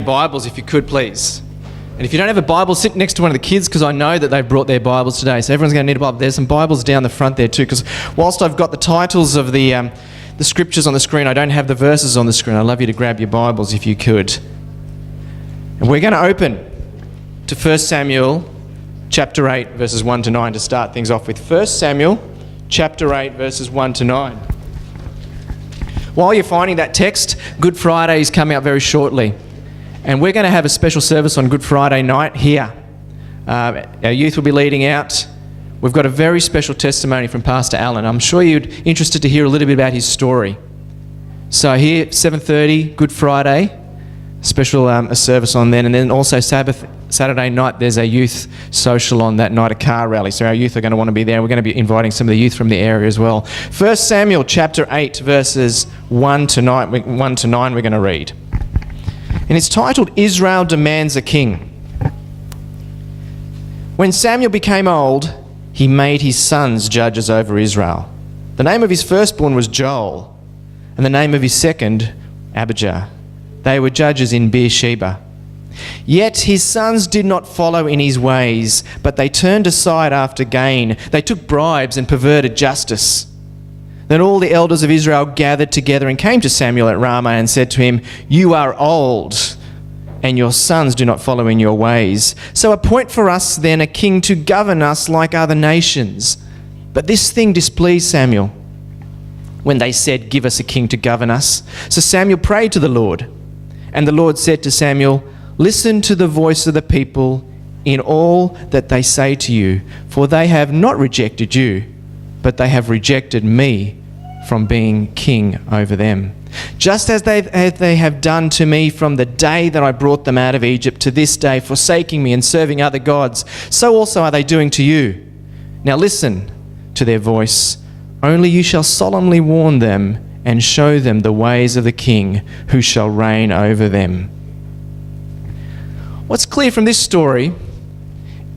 Bibles, if you could, please. And if you don't have a Bible, sit next to one of the kids, because I know that they've brought their Bibles today. So everyone's going to need a Bible. There's some Bibles down the front there too, because whilst I've got the titles of the scriptures on the screen, I don't have the verses on the screen. I'd love you to grab your Bibles if you could. And we're going to open to 1 Samuel chapter 8, verses 1 to 9 to start things off with. 1 Samuel chapter 8, verses 1 to 9. While you're finding that text, Good Friday is coming up very shortly. And we're going to have a special service on Good Friday night here. Our youth will be leading out. We've got a very special testimony from Pastor Alan. I'm sure you're interested to hear a little bit about his story. So here, 7:30, Good Friday, special a service on then. And then also Saturday night, there's a youth social on that night, a car rally. So our youth are going to want to be there. We're going to be inviting some of the youth from the area as well. 1 Samuel chapter 8, verses 1 to 9, we're going to read. And it's titled, Israel Demands a King. When Samuel became old, he made his sons judges over Israel. The name of his firstborn was Joel, and the name of his second, Abijah. They were judges in Beersheba. Yet his sons did not follow in his ways, but they turned aside after gain. They took bribes and perverted justice. Then all the elders of Israel gathered together and came to Samuel at Ramah and said to him, "You are old, and your sons do not follow in your ways. So appoint for us then a king to govern us like other nations." But this thing displeased Samuel when they said, "Give us a king to govern us." So Samuel prayed to the Lord, and the Lord said to Samuel, "Listen to the voice of the people in all that they say to you, for they have not rejected you, but they have rejected me from being king over them. Just as they have done to me from the day that I brought them out of Egypt to this day, forsaking me and serving other gods, so also are they doing to you. Now listen to their voice. Only you shall solemnly warn them and show them the ways of the king who shall reign over them." What's clear from this story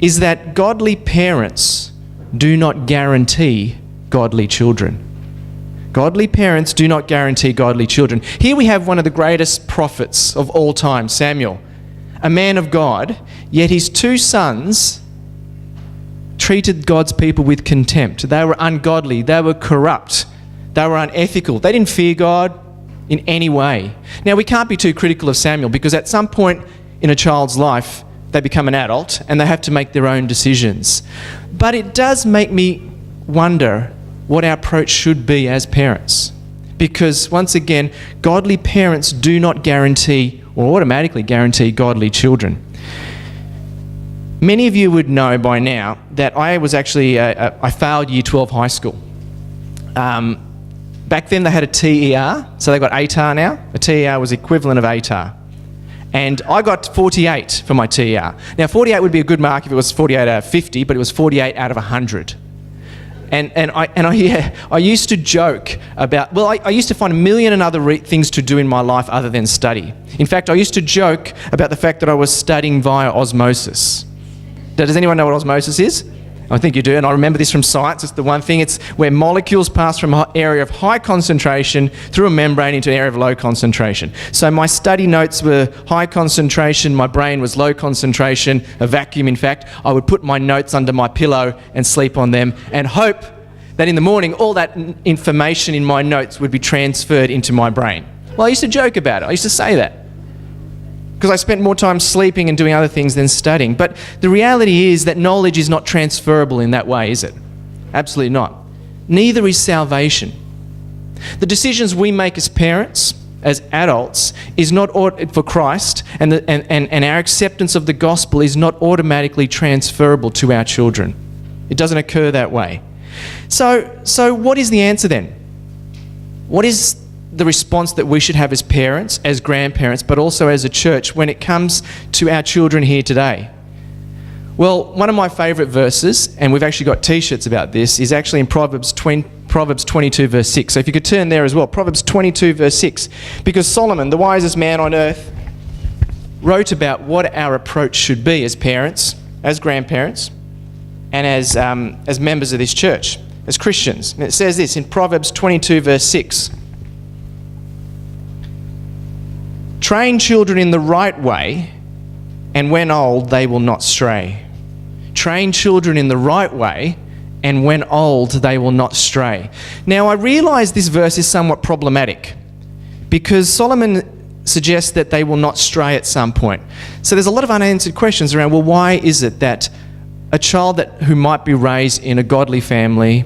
is that godly parents do not guarantee godly children. Godly parents do not guarantee godly children. Here we have one of the greatest prophets of all time, Samuel, a man of God, yet his two sons treated God's people with contempt. They were ungodly, they were corrupt, they were unethical. They didn't fear God in any way. Now, we can't be too critical of Samuel, because at some point in a child's life, they become an adult and they have to make their own decisions. But it does make me wonder what our approach should be as parents. Because once again, godly parents do not guarantee or automatically guarantee godly children. Many of you would know by now that I was actually, I failed Year 12 high school. Back then they had a TER, so they got ATAR now. A TER was equivalent of ATAR. And I got 48 for my TER. Now 48 would be a good mark if it was 48 out of 50, but it was 48 out of 100. And I used to joke about, well, I used to find a million and other things to do in my life other than study. In fact, I used to joke about the fact that I was studying via osmosis. Does anyone know what osmosis is? I think you do, and I remember this from science. It's the one thing. It's where molecules pass from an area of high concentration through a membrane into an area of low concentration. So my study notes were high concentration, my brain was low concentration, a vacuum in fact. I would put my notes under my pillow and sleep on them and hope that in the morning all that information in my notes would be transferred into my brain. Well, I used to joke about it. I used to say that, because I spent more time sleeping and doing other things than studying. But the reality is that knowledge is not transferable in that way, is it? Absolutely not. Neither is salvation. The decisions we make as parents, as adults, is not for Christ, and our acceptance of the gospel is not automatically transferable to our children. It doesn't occur that way. So what is the answer then? What is the response that we should have as parents, as grandparents, but also as a church when it comes to our children here today? Well, one of my favourite verses, and we've actually got t-shirts about this, is actually in Proverbs 22 verse 6. So if you could turn there as well, Proverbs 22 verse 6. Because Solomon, the wisest man on earth, wrote about what our approach should be as parents, as grandparents, and as members of this church, as Christians. And it says this in Proverbs 22 verse 6. Train children in the right way, and when old, they will not stray. Train children in the right way, and when old, they will not stray. Now, I realise this verse is somewhat problematic because Solomon suggests that they will not stray at some point. So there's a lot of unanswered questions around, well, why is it that a child who might be raised in a godly family,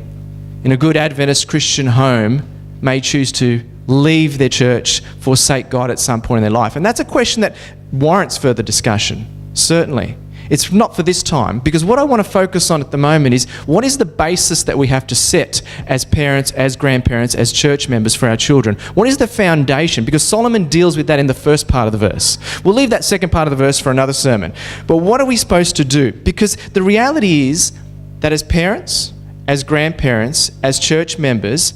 in a good Adventist Christian home, may choose to leave their church, forsake God at some point in their life? And that's a question that warrants further discussion, certainly. It's not for this time, because what I want to focus on at the moment is what is the basis that we have to set as parents, as grandparents, as church members for our children? What is the foundation? Because Solomon deals with that in the first part of the verse. We'll leave that second part of the verse for another sermon. But what are we supposed to do? Because the reality is that as parents, as grandparents, as church members,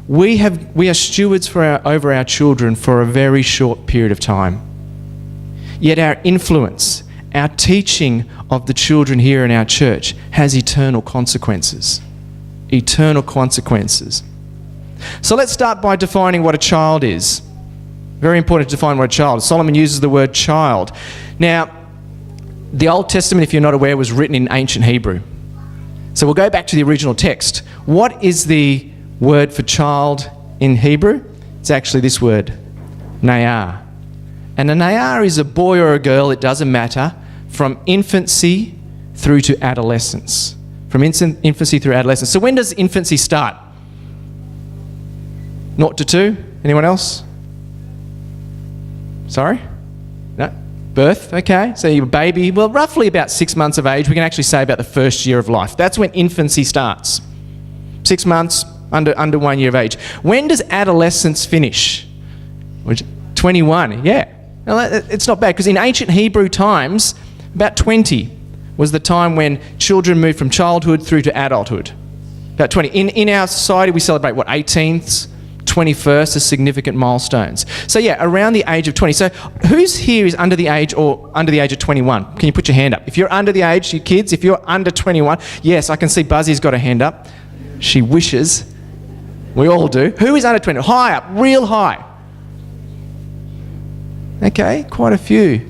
we are stewards over our children for a very short period of time. Yet our influence, our teaching of the children here in our church has eternal consequences. Eternal consequences. So let's start by defining what a child is. Very important to define what a child is. Solomon uses the word child. Now, the Old Testament, if you're not aware, was written in ancient Hebrew. So we'll go back to the original text. What is the word for child in Hebrew? It's actually this word, nayar. And a nayar is a boy or a girl, it doesn't matter, from infancy through to adolescence. From infancy through adolescence. So when does infancy start? 0 to 2? Anyone else? Sorry? No? Birth? Okay. So your baby, well, roughly about 6 months of age. We can actually say about the first year of life. That's when infancy starts. 6 months, under 1 year of age. When does adolescence finish? 21, yeah. Now, it's not bad, because in ancient Hebrew times, about 20 was the time when children moved from childhood through to adulthood. About 20. In our society, we celebrate, 18th, 21st as significant milestones. So yeah, around the age of 20. So who's here is under the age of 21? Can you put your hand up? If you're under the age, you kids, if you're under 21, yes, I can see Buzzy's got a hand up. She wishes. We all do. Who is under 20? High up, real high. Okay, quite a few.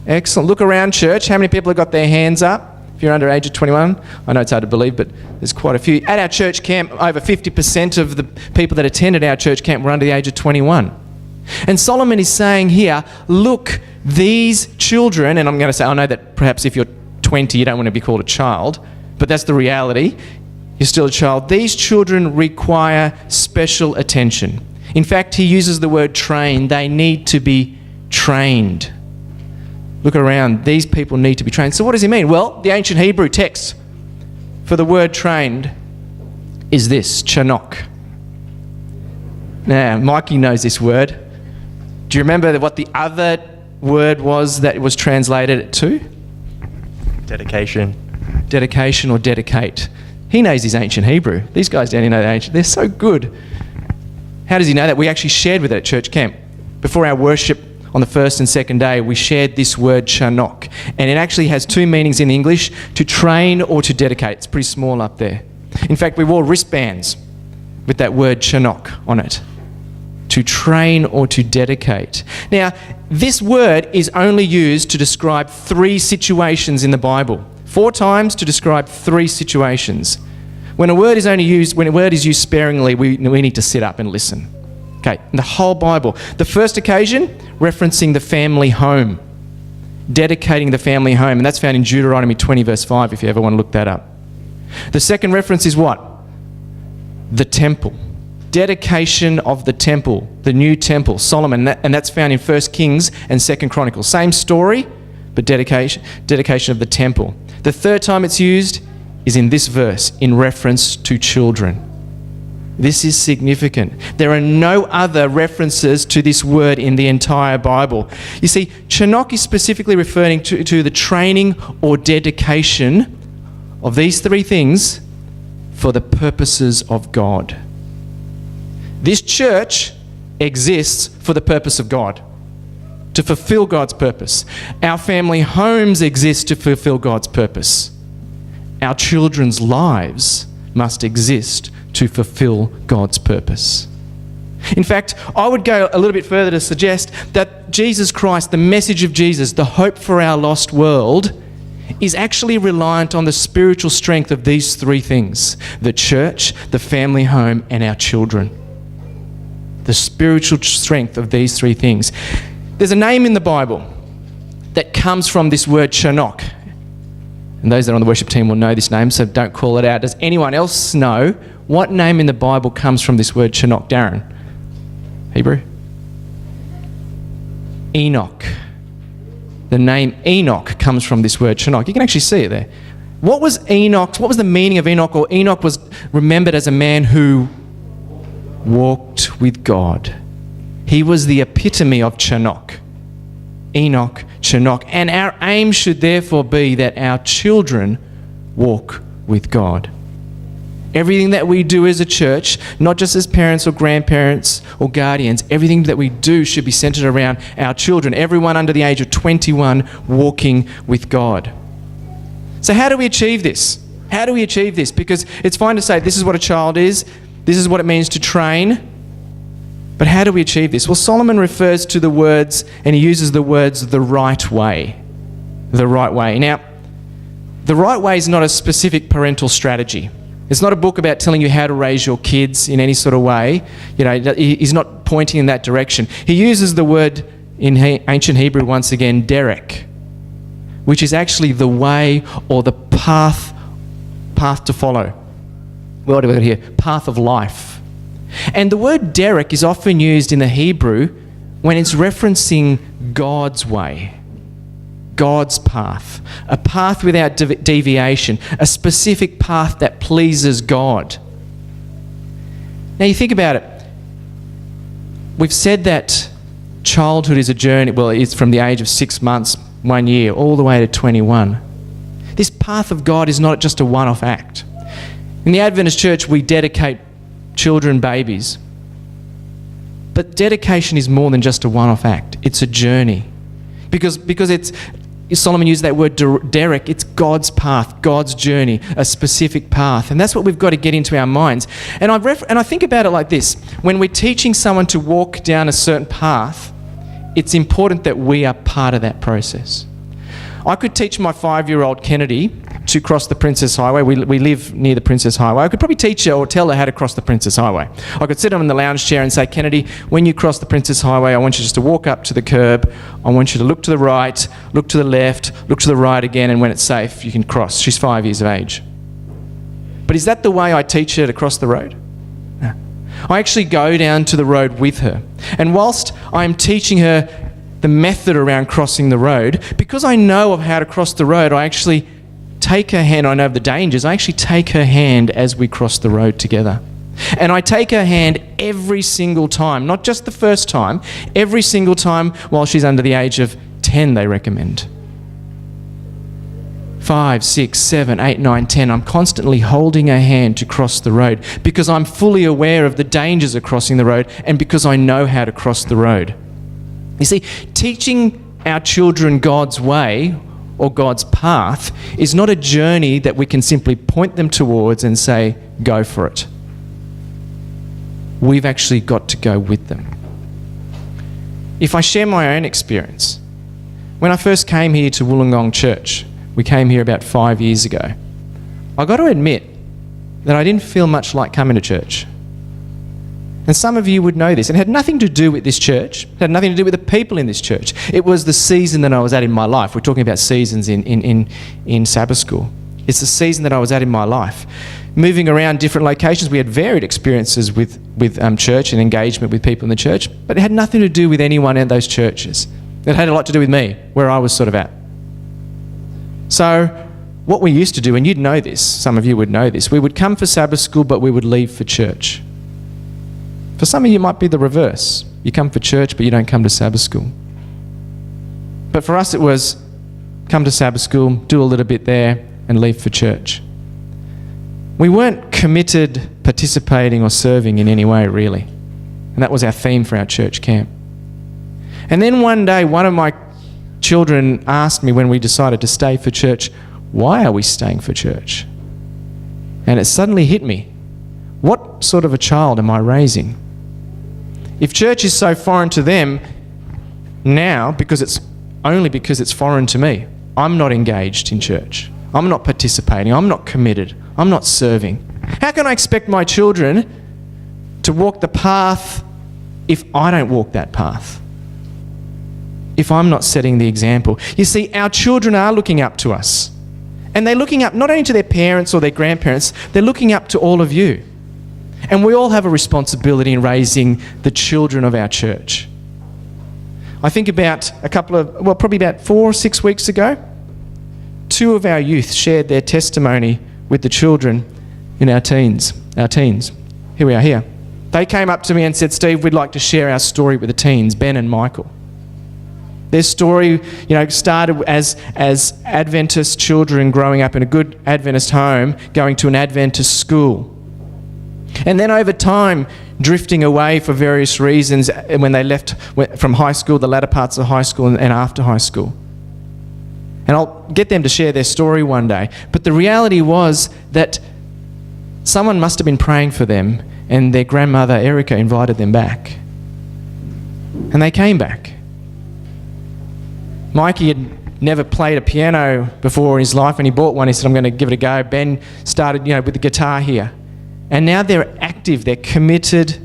Excellent. Look around church. How many people have got their hands up? If you're under age of 21, I know it's hard to believe, but there's quite a few. At our church camp, over 50% of the people that attended our church camp were under the age of 21. And Solomon is saying here, look, these children, and I'm going to say, I know that perhaps if you're 20, you don't want to be called a child, but that's the reality. You're still a child. These children require special attention. In fact, he uses the word train. They need to be trained. Look around. These people need to be trained. So what does he mean? Well, the ancient Hebrew text for the word trained is this, Shinnok. Now, Mikey knows this word. Do you remember what the other word was that it was translated to? Dedication. Dedication or dedicate. He knows his ancient Hebrew. These guys don't even know the ancient. They're so good. How does he know that? We actually shared with it at church camp. Before our worship on the first and second day, we shared this word Shinnok. And it actually has two meanings in English, to train or to dedicate. It's pretty small up there. In fact, we wore wristbands with that word Shinnok on it. To train or to dedicate. Now, this word is only used to describe 3 situations in the Bible. 4 times to describe 3 situations. When a word is used sparingly, we need to sit up and listen. Okay, the whole Bible. The first occasion, referencing the family home. Dedicating the family home. And that's found in Deuteronomy 20 verse 5 if you ever want to look that up. The second reference is what? The temple. Dedication of the temple. The new temple. Solomon. And that's found in 1 Kings and 2 Chronicles. Same story, but dedication of the temple. The third time it's used is in this verse in reference to children. This is significant. There are no other references to this word in the entire Bible. You see, Shinnok is specifically referring to the training or dedication of these 3 things for the purposes of God. This church exists for the purpose of God, to fulfill God's purpose. Our family homes exist to fulfill God's purpose. Our children's lives must exist to fulfill God's purpose. In fact, I would go a little bit further to suggest that Jesus Christ, the message of Jesus, the hope for our lost world, is actually reliant on the spiritual strength of these three things: the church, the family home, and our children. The spiritual strength of these three things. There's a name in the Bible that comes from this word Shinnok. And those that are on the worship team will know this name, so don't call it out. Does anyone else know what name in the Bible comes from this word Shinnok? Darren? Hebrew? Enoch. The name Enoch comes from this word Shinnok. You can actually see it there. What was the meaning of Enoch? Or Enoch was remembered as a man who walked with God. He was the epitome of Shinnok. Enoch, Shinnok. And our aim should therefore be that our children walk with God. Everything that we do as a church, not just as parents or grandparents or guardians, everything that we do should be centered around our children, everyone under the age of 21 walking with God. So how do we achieve this? How do we achieve this? Because it's fine to say this is what a child is, this is what it means to train, but how do we achieve this? Well, Solomon refers to the words, and he uses the words, the right way. The right way. Now, the right way is not a specific parental strategy. It's not a book about telling you how to raise your kids in any sort of way. You know, he's not pointing in that direction. He uses the word in ancient Hebrew once again, derek, which is actually the way or the path to follow. What do we got here? Path of life. And the word derek is often used in the Hebrew when it's referencing God's way. God's path, a path without deviation, a specific path that pleases God. Now you think about it. We've said that childhood is a journey, well, it's from the age of 6 months, 1 year, all the way to 21. This path of God is not just a one-off act. In the Adventist Church, we dedicate children, babies. But dedication is more than just a one-off act. It's a journey. Because it's Solomon used that word derek, it's God's path, God's journey, a specific path. And that's what we've got to get into our minds. And I think about it like this. When we're teaching someone to walk down a certain path, it's important that we are part of that process. I could teach my 5-year-old Kennedy to cross the Princess Highway. We live near the Princess Highway. I could probably teach her or tell her how to cross the Princess Highway. I could sit her in the lounge chair and say, Kennedy, when you cross the Princess Highway, I want you just to walk up to the curb. I want you to look to the right, look to the left, look to the right again, and when it's safe, you can cross. She's 5 years of age. But is that the way I teach her to cross the road? No. I actually go down to the road with her. And whilst I'm teaching her the method around crossing the road, because I know of how to cross the road, I actually take her hand. I know of the dangers. I actually take her hand as we cross the road together. And I take her hand every single time, not just the first time, every single time while she's under the age of 10, they recommend. 5, 6, 7, 8, 9, 10. I'm constantly holding her hand to cross the road because I'm fully aware of the dangers of crossing the road and because I know how to cross the road. You see, teaching our children God's way or God's path is not a journey that we can simply point them towards and say, go for it. We've actually got to go with them. If I share my own experience, when I first came here to Wollongong Church, we came here about 5 years ago, I got to admit that I didn't feel much like coming to church. And some of you would know this. It had nothing to do with this church. It had nothing to do with the people in this church. It was the season that I was at in my life. We're talking about seasons in Sabbath School. It's the season that I was at in my life. Moving around different locations, we had varied experiences with church and engagement with people in the church, but it had nothing to do with anyone in those churches. It had a lot to do with me, where I was sort of at. So what we used to do, and you'd know this, some of you would know this, we would come for Sabbath School, but we would leave for church. For some of you, it might be the reverse. You come for church, but you don't come to Sabbath School. But for us, it was come to Sabbath School, do a little bit there, and leave for church. We weren't committed, participating, or serving in any way, really. And that was our theme for our church camp. And then one day, one of my children asked me when we decided to stay for church, why are we staying for church? And it suddenly hit me. What sort of a child am I raising? If church is so foreign to them now, because it's foreign to me, I'm not engaged in church. I'm not participating. I'm not committed. I'm not serving. How can I expect my children to walk the path if I don't walk that path? If I'm not setting the example? You see, our children are looking up to us. And they're looking up not only to their parents or their grandparents, they're looking up to all of you. And we all have a responsibility in raising the children of our church. I think about probably about 4 or 6 weeks ago, 2 of our youth shared their testimony with the children in our teens. Here we are here. They came up to me and said, Steve, we'd like to share our story with the teens, Ben and Michael. Their story, started as Adventist children growing up in a good Adventist home, going to an Adventist school. And then over time, drifting away for various reasons when they left from high school, the latter parts of high school and after high school. And I'll get them to share their story one day. But the reality was that someone must have been praying for them, and their grandmother, Erica, invited them back. And they came back. Mikey had never played a piano before in his life, and he bought one. He said, I'm going to give it a go. Ben started, with the guitar here. And now they're active, they're committed,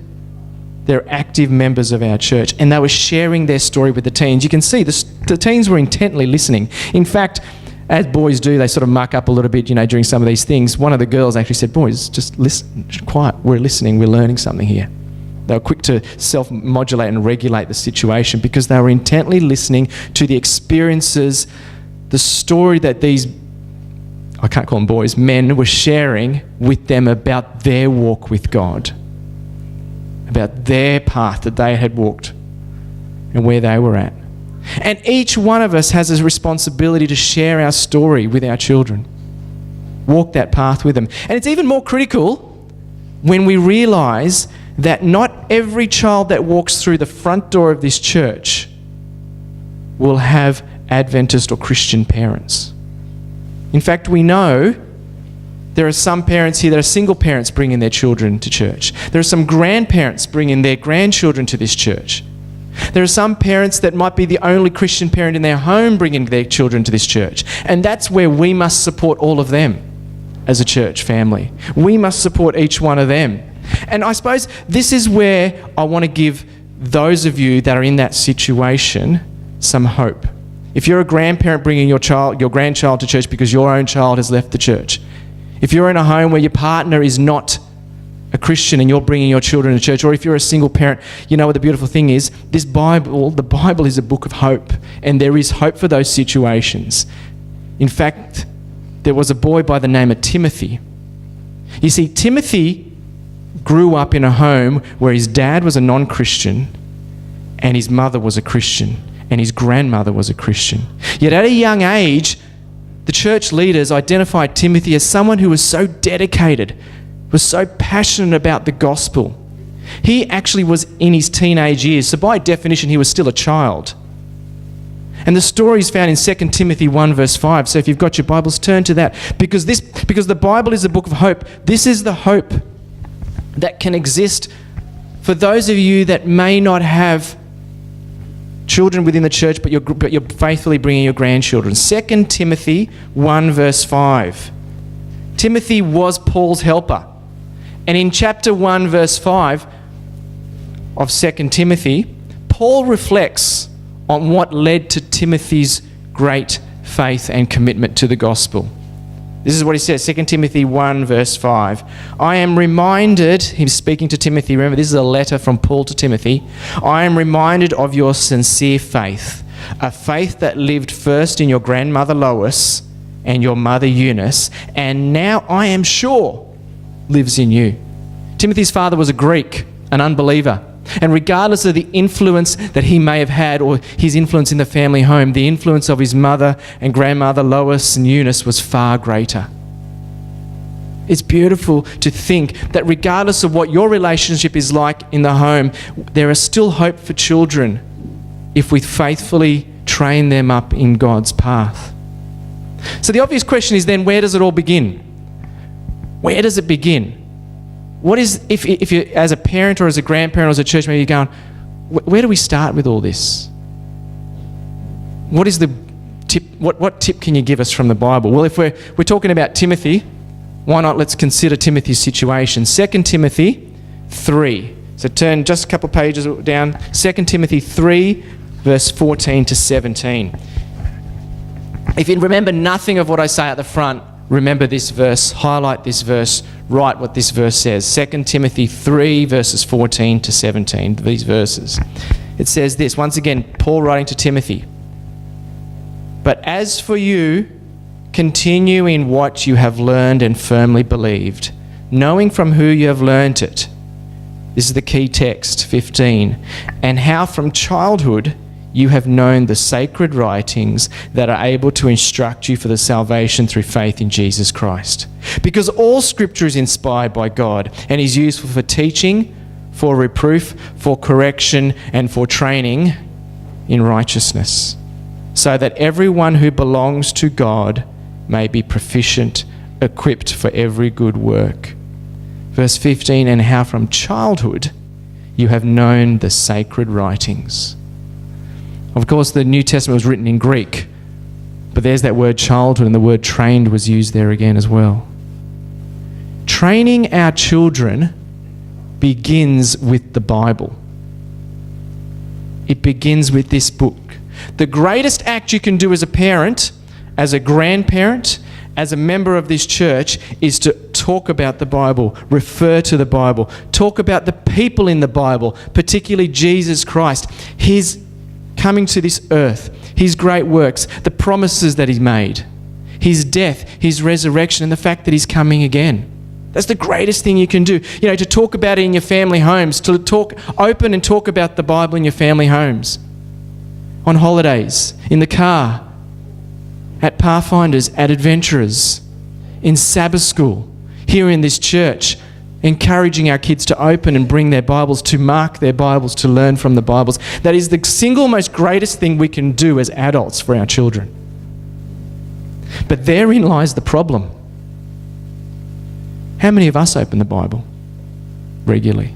they're active members of our church. And they were sharing their story with the teens. You can see the teens were intently listening. In fact, as boys do, they sort of muck up a little bit, during some of these things. One of the girls actually said, boys, just listen, quiet, we're listening, we're learning something here. They were quick to self-modulate and regulate the situation because they were intently listening to the experiences, the story that these, I can't call them boys, men were sharing with them about their walk with God, about their path that they had walked and where they were at. And each one of us has a responsibility to share our story with our children, walk that path with them. And it's even more critical when we realise that not every child that walks through the front door of this church will have Adventist or Christian parents. In fact, we know there are some parents here that are single parents bringing their children to church. There are some grandparents bringing their grandchildren to this church. There are some parents that might be the only Christian parent in their home bringing their children to this church. And that's where we must support all of them as a church family. We must support each one of them. And I suppose this is where I want to give those of you that are in that situation some hope. If you're a grandparent bringing your grandchild to church because your own child has left the church, if you're in a home where your partner is not a Christian and you're bringing your children to church, or if you're a single parent, you know what the beautiful thing is? The Bible is a book of hope, and there is hope for those situations. In fact, there was a boy by the name of Timothy. You see, Timothy grew up in a home where his dad was a non-Christian and his mother was a Christian and his grandmother was a Christian. Yet at a young age, the church leaders identified Timothy as someone who was so dedicated, was so passionate about the gospel. He actually was in his teenage years, so by definition he was still a child. And the story is found in 2 Timothy 1 verse 5. So if you've got your Bibles, turn to that. Because the Bible is a book of hope. This is the hope that can exist for those of you that may not have children within the church, but you're faithfully bringing your grandchildren. 2 Timothy 1 verse 5. Timothy was Paul's helper. And in chapter 1 verse 5 of 2 Timothy, Paul reflects on what led to Timothy's great faith and commitment to the gospel. This is what he says, 2 Timothy 1 verse 5. I am reminded, he's speaking to Timothy, remember this is a letter from Paul to Timothy. I am reminded of your sincere faith, a faith that lived first in your grandmother Lois and your mother Eunice, and now I am sure lives in you. Timothy's father was a Greek, an unbeliever. And regardless of the influence that he may have had, or his influence in the family home, the influence of his mother and grandmother Lois and Eunice was far greater. It's beautiful to think that regardless of what your relationship is like in the home, there is still hope for children if we faithfully train them up in God's path. So the obvious question is then, where does it all begin? Where does it begin? what is, if you, as a parent or as a grandparent or as a church member, you're going, where do we start with all this? What is the tip? What tip can you give us from the Bible? Well, if we're talking about Timothy, why not let's consider Timothy's situation. 2 Timothy 3. So turn just a couple of pages down. 2 Timothy 3, verse 14 to 17. If you remember nothing of what I say at the front, remember this verse, highlight this verse, write what this verse says. 2 Timothy 3, verses 14 to 17, these verses. It says this, once again, Paul writing to Timothy. But as for you, continue in what you have learned and firmly believed, knowing from who you have learnt it. This is the key text, 15. And how from childhood you have known the sacred writings that are able to instruct you for the salvation through faith in Jesus Christ. Because all Scripture is inspired by God and is useful for teaching, for reproof, for correction, and for training in righteousness, so that everyone who belongs to God may be proficient, equipped for every good work. Verse 15, and how from childhood you have known the sacred writings. Of course, the New Testament was written in Greek, but there's that word childhood, and the word trained was used there again as well. Training our children begins with the Bible. It begins with this book. The greatest act you can do as a parent, as a grandparent, as a member of this church, is to talk about the Bible, refer to the Bible, talk about the people in the Bible, particularly Jesus Christ, His coming to this earth, His great works, the promises that He made, His death, His resurrection, and the fact that He's coming again. That's the greatest thing you can do. You know, to talk about it in your family homes, to talk open and talk about the Bible in your family homes, on holidays, in the car, at Pathfinders, at Adventurers, in Sabbath School, here in this church, encouraging our kids to open and bring their Bibles, to mark their Bibles, to learn from the Bibles. That is the single most greatest thing we can do as adults for our children. But therein lies the problem. How many of us open the Bible regularly?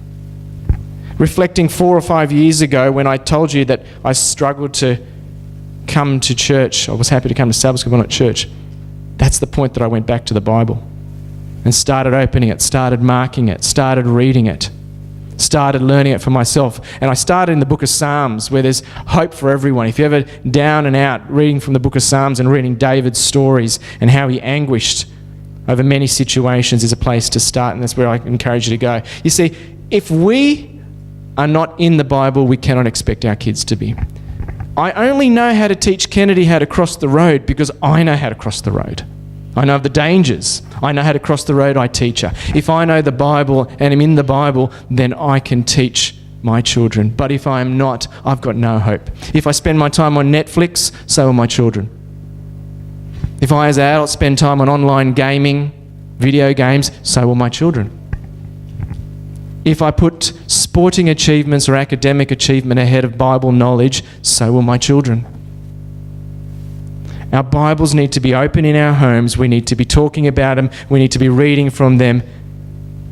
Reflecting 4 or 5 years ago when I told you that I struggled to come to church, I was happy to come to Sabbath School, but not church. That's the point that I went back to the Bible and started opening it, started marking it, started reading it, started learning it for myself. And I started in the book of Psalms, where there's hope for everyone. If you're ever down and out, reading from the book of Psalms and reading David's stories and how he anguished over many situations is a place to start, and that's where I encourage you to go. You see, if we are not in the Bible, we cannot expect our kids to be. I only know how to teach Kennedy how to cross the road because I know how to cross the road. I know of the dangers. I know how to cross the road, I teach her. If I know the Bible and am in the Bible, then I can teach my children. But if I am not, I've got no hope. If I spend my time on Netflix, so will my children. If I as an adult spend time on online gaming, video games, so will my children. If I put sporting achievements or academic achievement ahead of Bible knowledge, so will my children. Our Bibles need to be open in our homes. We need to be talking about them. We need to be reading from them.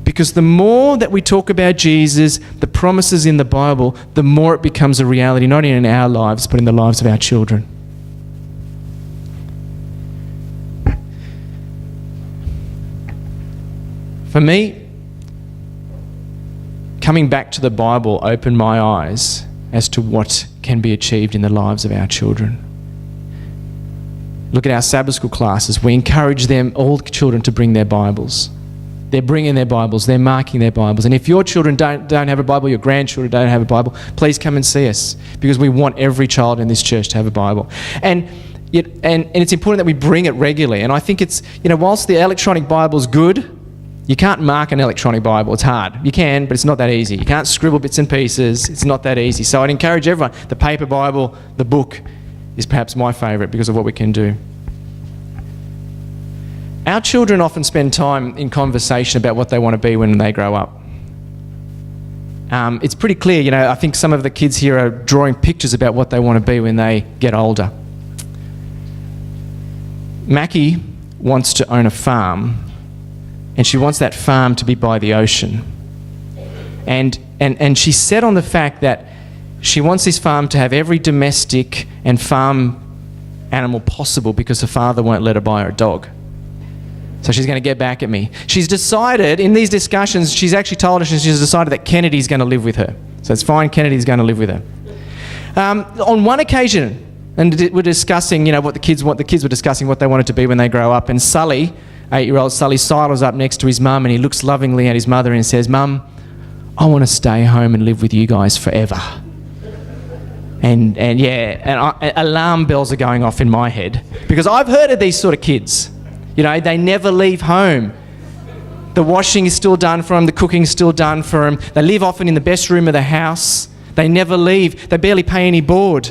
Because the more that we talk about Jesus, the promises in the Bible, the more it becomes a reality, not only in our lives, but in the lives of our children. For me, coming back to the Bible opened my eyes as to what can be achieved in the lives of our children. Look at our Sabbath School classes. We encourage them, all children, to bring their Bibles. They're bringing their Bibles. They're marking their Bibles. And if your children don't have a Bible, your grandchildren don't have a Bible, please come and see us, because we want every child in this church to have a Bible. And it's important that we bring it regularly. And I think it's, whilst the electronic Bible's good, you can't mark an electronic Bible. It's hard. You can, but it's not that easy. You can't scribble bits and pieces. It's not that easy. So I'd encourage everyone. The paper Bible, the book, is perhaps my favourite because of what we can do. Our children often spend time in conversation about what they want to be when they grow up. It's pretty clear, I think some of the kids here are drawing pictures about what they want to be when they get older. Mackie wants to own a farm and she wants that farm to be by the ocean. And she's set on the fact that she wants this farm to have every domestic and farm animal possible because her father won't let her buy her a dog. So she's going to get back at me. She's decided, in these discussions, she's actually told us she's decided that Kennedy's going to live with her. So it's fine, Kennedy's going to live with her. On one occasion, and we're discussing, what the kids were discussing what they wanted to be when they grow up, and Sully, 8-year-old Sully, sidles up next to his mum and he looks lovingly at his mother and says, "Mum, I want to stay home and live with you guys forever." And alarm bells are going off in my head because I've heard of these sort of kids. They never leave home. The washing is still done for them, the cooking is still done for them. They live often in the best room of the house. They never leave. They barely pay any board.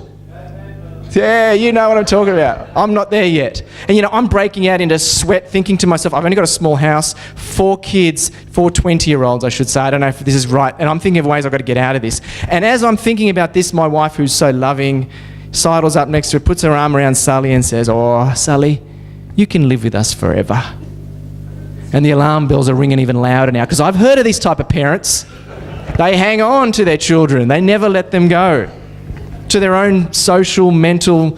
Yeah, you know what I'm talking about. I'm not there yet. And I'm breaking out into sweat thinking to myself, I've only got a small house, 4 kids, 4 20-year-olds, I should say. I don't know if this is right. And I'm thinking of ways I've got to get out of this. And as I'm thinking about this, my wife, who's so loving, sidles up next to her, puts her arm around Sully and says, "Oh, Sully, you can live with us forever." And the alarm bells are ringing even louder now because I've heard of these type of parents. They hang on to their children. They never let them go, to their own social, mental,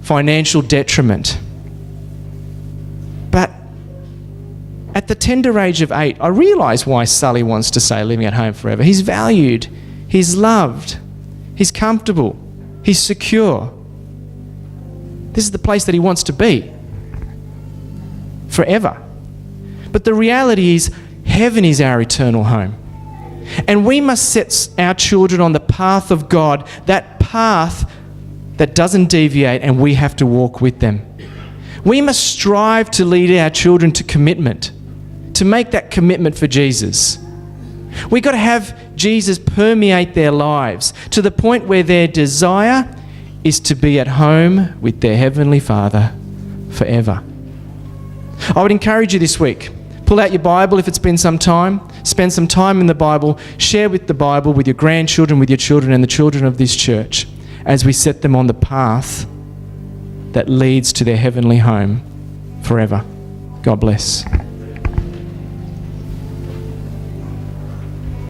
financial detriment. But at the tender age of 8, I realise why Sully wants to stay living at home forever. He's valued, he's loved, he's comfortable, he's secure. This is the place that he wants to be forever. But the reality is, heaven is our eternal home. And we must set our children on the path of God, that path that doesn't deviate, and we have to walk with them. We must strive to lead our children to commitment, to make that commitment for Jesus. We've got to have Jesus permeate their lives to the point where their desire is to be at home with their Heavenly Father forever. I would encourage you this week, pull out your Bible if it's been some time, spend some time in the Bible, share with the Bible with your grandchildren, with your children and the children of this church as we set them on the path that leads to their heavenly home forever. God bless.